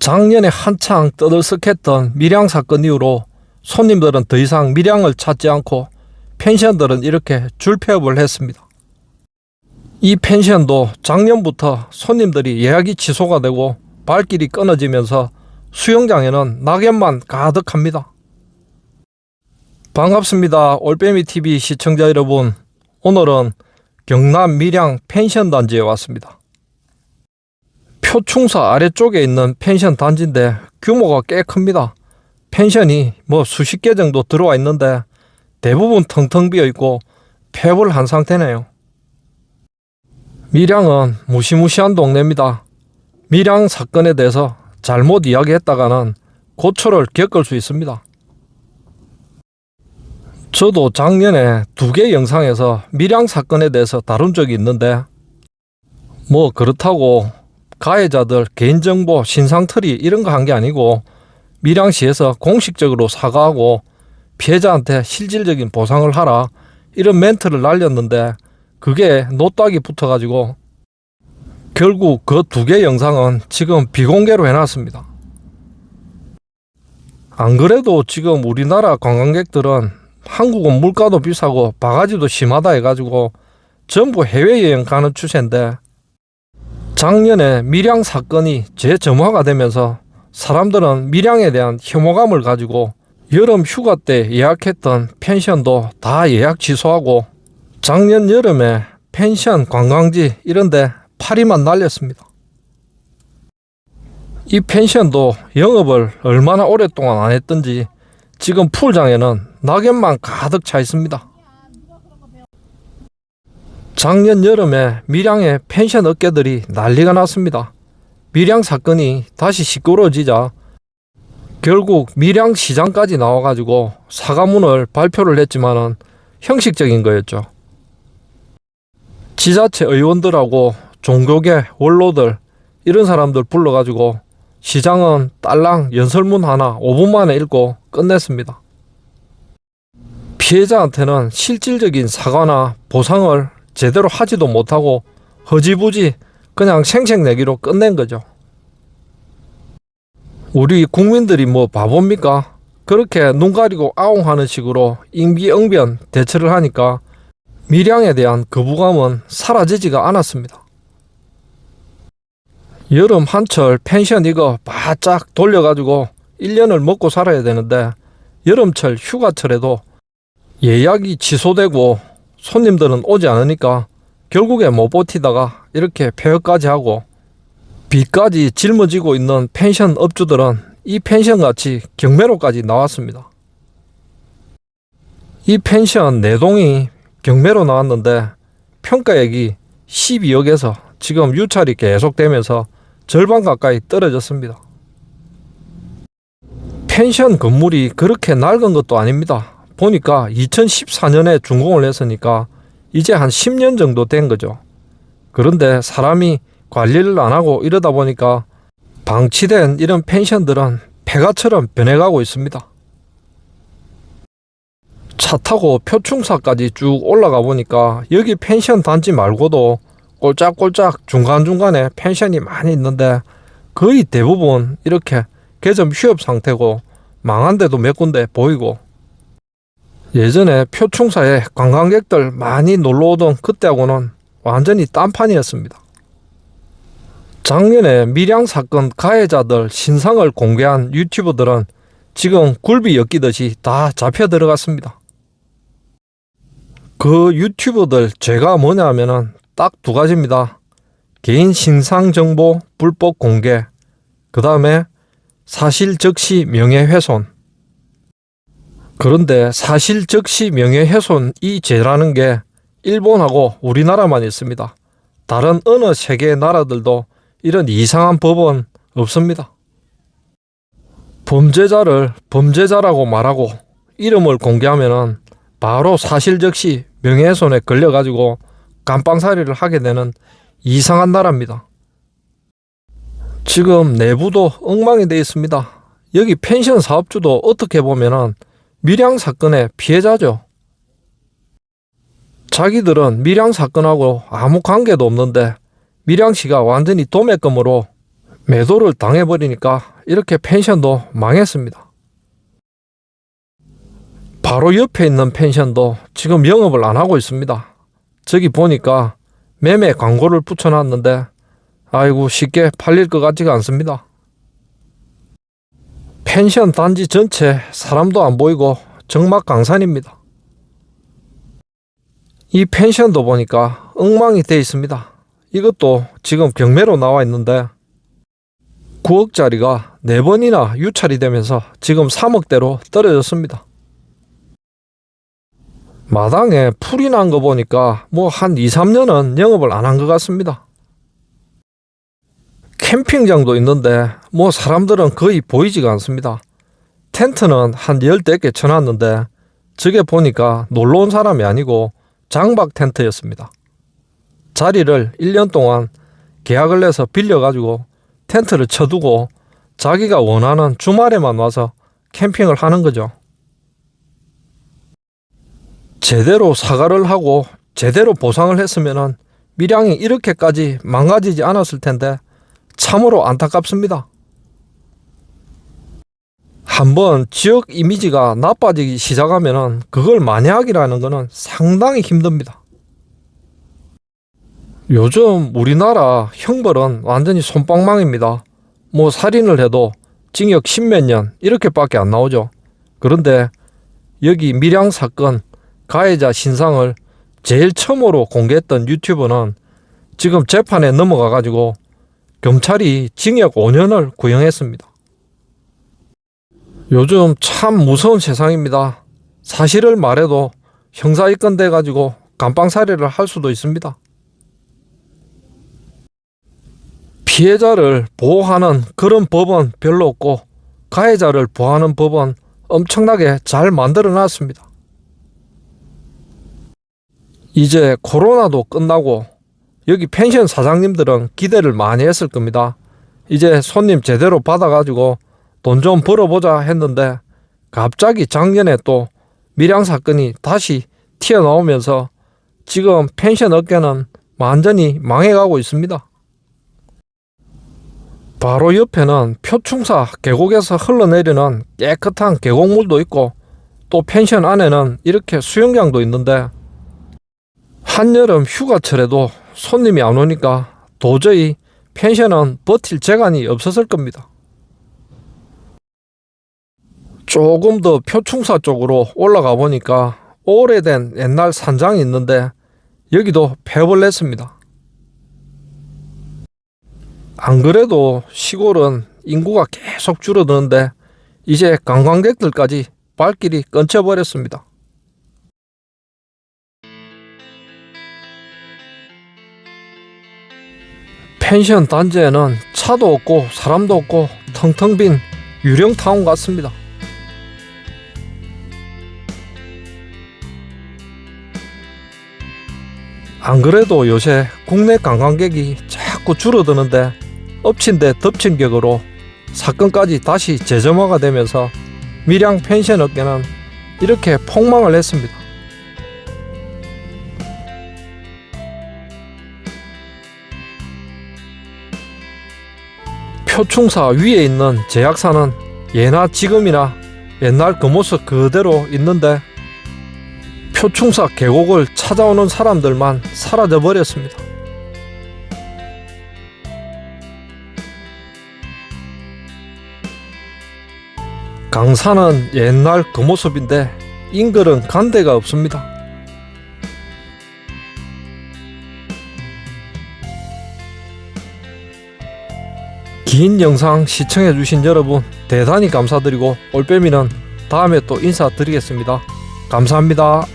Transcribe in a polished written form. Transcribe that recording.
작년에 한창 떠들썩했던 밀양 사건 이후로 손님들은 더 이상 밀양을 찾지 않고 펜션들은 이렇게 줄폐업을 했습니다. 이 펜션도 작년부터 손님들이 예약이 취소가 되고 발길이 끊어지면서 수영장에는 낙엽만 가득합니다. 반갑습니다. 올빼미TV 시청자 여러분, 오늘은 경남 밀양 펜션 단지에 왔습니다. 표충사 아래쪽에 있는 펜션 단지인데 규모가 꽤 큽니다. 펜션이 수십 개 정도 들어와 있는데 대부분 텅텅 비어 있고 폐업을 한 상태네요. 밀양은 무시무시한 동네입니다. 밀양 사건에 대해서 잘못 이야기했다가는 고초를 겪을 수 있습니다. 저도 작년에 2개 영상에서 밀양 사건에 대해서 다룬 적이 있는데 그렇다고 가해자들 개인정보 신상털이 이런 거 한 게 아니고 밀양시에서 공식적으로 사과하고 피해자한테 실질적인 보상을 하라 이런 멘트를 날렸는데 그게 노딱이 붙어가지고 결국 그 2개 영상은 지금 비공개로 해놨습니다. 안 그래도 지금 우리나라 관광객들은 한국은 물가도 비싸고 바가지도 심하다 해가지고 전부 해외여행 가는 추세인데 작년에 밀양 사건이 재점화가 되면서 사람들은 밀양에 대한 혐오감을 가지고 여름 휴가 때 예약했던 펜션도 다 예약 취소하고 작년 여름에 펜션 관광지 이런데 파리만 날렸습니다. 이 펜션도 영업을 얼마나 오랫동안 안 했던지 지금 풀장에는 낙엽만 가득 차 있습니다. 작년 여름에 밀양의 펜션 업계들이 난리가 났습니다. 밀양 사건이 다시 시끄러워지자 결국 밀양 시장까지 나와가지고 사과문을 발표를 했지만은 형식적인 거였죠. 지자체 의원들하고 종교계 원로들 이런 사람들 불러가지고 시장은 딸랑 연설문 하나 5분 만에 읽고 끝냈습니다. 피해자한테는 실질적인 사과나 보상을 제대로 하지도 못하고 허지부지 그냥 생색내기로 끝낸 거죠. 우리 국민들이 바보입니까? 그렇게 눈 가리고 아웅하는 식으로 임기응변 대처를 하니까 밀양에 대한 거부감은 사라지지가 않았습니다. 여름 한철 펜션 이거 바짝 돌려가지고 1년을 먹고 살아야 되는데 여름철 휴가철에도 예약이 취소되고 손님들은 오지 않으니까 결국에 못 버티다가 이렇게 폐업까지 하고 빚까지 짊어지고 있는 펜션 업주들은 이 펜션같이 경매로까지 나왔습니다. 이 펜션 4동이 경매로 나왔는데 평가액이 12억에서 지금 유찰이 계속되면서 절반 가까이 떨어졌습니다. 펜션 건물이 그렇게 낡은 것도 아닙니다. 보니까 2014년에 준공을 했으니까 이제 한 10년 정도 된 거죠. 그런데 사람이 관리를 안 하고 이러다 보니까 방치된 이런 펜션들은 폐가처럼 변해가고 있습니다. 차 타고 표충사까지 쭉 올라가 보니까 여기 펜션 단지 말고도 꼴짝꼴짝 중간중간에 펜션이 많이 있는데 거의 대부분 이렇게 개점 휴업 상태고 망한 데도 몇 군데 보이고 예전에 표충사에 관광객들 많이 놀러오던 그때하고는 완전히 딴판이었습니다. 작년에 밀양 사건 가해자들 신상을 공개한 유튜버들은 지금 굴비 엮이듯이 다 잡혀 들어갔습니다. 그 유튜버들 죄가 뭐냐면은 딱 2가지입니다. 개인 신상 정보 불법 공개, 그 다음에 사실적시 명예훼손. 그런데 사실적시 명예훼손 이 죄라는 게 일본하고 우리나라만 있습니다. 다른 어느 세계 나라들도 이런 이상한 법은 없습니다. 범죄자를 범죄자라고 말하고 이름을 공개하면은 바로 사실적시 명예훼손에 걸려가지고 깜빵살이를 하게 되는 이상한 나라입니다. 지금 내부도 엉망이 되어 있습니다. 여기 펜션 사업주도 어떻게 보면은 밀양 사건의 피해자죠. 자기들은 밀양 사건하고 아무 관계도 없는데 밀양시가 완전히 도매금으로 매도를 당해버리니까 이렇게 펜션도 망했습니다. 바로 옆에 있는 펜션도 지금 영업을 안 하고 있습니다. 저기 보니까 매매 광고를 붙여놨는데 아이고 쉽게 팔릴 것 같지가 않습니다. 펜션 단지 전체 사람도 안 보이고 정막강산입니다. 이 펜션도 보니까 엉망이 되어 있습니다. 이것도 지금 경매로 나와 있는데 9억짜리가 4번이나 유찰이 되면서 지금 3억대로 떨어졌습니다. 마당에 풀이 난 거 보니까 뭐 한 2, 3년은 영업을 안 한 것 같습니다. 캠핑장도 있는데 뭐 사람들은 거의 보이지가 않습니다. 텐트는 한 10개 쳐놨는데 저게 보니까 놀러 온 사람이 아니고 장박 텐트였습니다. 자리를 1년 동안 계약을 내서 빌려가지고 텐트를 쳐두고 자기가 원하는 주말에만 와서 캠핑을 하는 거죠. 제대로 사과를 하고 제대로 보상을 했으면 밀양이 이렇게까지 망가지지 않았을 텐데 참으로 안타깝습니다. 한번 지역 이미지가 나빠지기 시작하면 그걸 만회하기라는 것은 상당히 힘듭니다. 요즘 우리나라 형벌은 완전히 솜방망입니다. 뭐 살인을 해도 징역 10몇 년 이렇게밖에 안 나오죠. 그런데 여기 밀양 사건 가해자 신상을 제일 처음으로 공개했던 유튜버는 지금 재판에 넘어가 가지고 경찰이 징역 5년을 구형했습니다. 요즘 참 무서운 세상입니다. 사실을 말해도 형사 입건돼 가지고 감방살이를 할 수도 있습니다. 피해자를 보호하는 그런 법은 별로 없고 가해자를 보호하는 법은 엄청나게 잘 만들어 놨습니다. 이제 코로나도 끝나고 여기 펜션 사장님들은 기대를 많이 했을 겁니다. 이제 손님 제대로 받아가지고 돈 좀 벌어보자 했는데 갑자기 작년에 또 밀양 사건이 다시 튀어나오면서 지금 펜션 업계는 완전히 망해가고 있습니다. 바로 옆에는 표충사 계곡에서 흘러내리는 깨끗한 계곡물도 있고 또 펜션 안에는 이렇게 수영장도 있는데 한여름 휴가철에도 손님이 안 오니까 도저히 펜션은 버틸 재간이 없었을 겁니다. 조금 더 표충사 쪽으로 올라가 보니까 오래된 옛날 산장이 있는데 여기도 폐업을 했습니다. 안 그래도 시골은 인구가 계속 줄어드는데 이제 관광객들까지 발길이 끊겨버렸습니다. 펜션 단지에는 차도 없고 사람도 없고 텅텅 빈 유령타운 같습니다. 안 그래도 요새 국내 관광객이 자꾸 줄어드는데 엎친 데 덮친 격으로 사건까지 다시 재점화가 되면서 밀양 펜션 업계는 이렇게 폭망을 했습니다. 표충사 위에 있는 제약사는 예나 지금이나 옛날 그 모습 그대로 있는데 표충사 계곡을 찾아오는 사람들만 사라져 버렸습니다. 강산은 옛날 그 모습인데 인글은 간 데가 없습니다. 긴 영상 시청해주신 여러분 대단히 감사드리고 올빼미는 다음에 또 인사드리겠습니다. 감사합니다.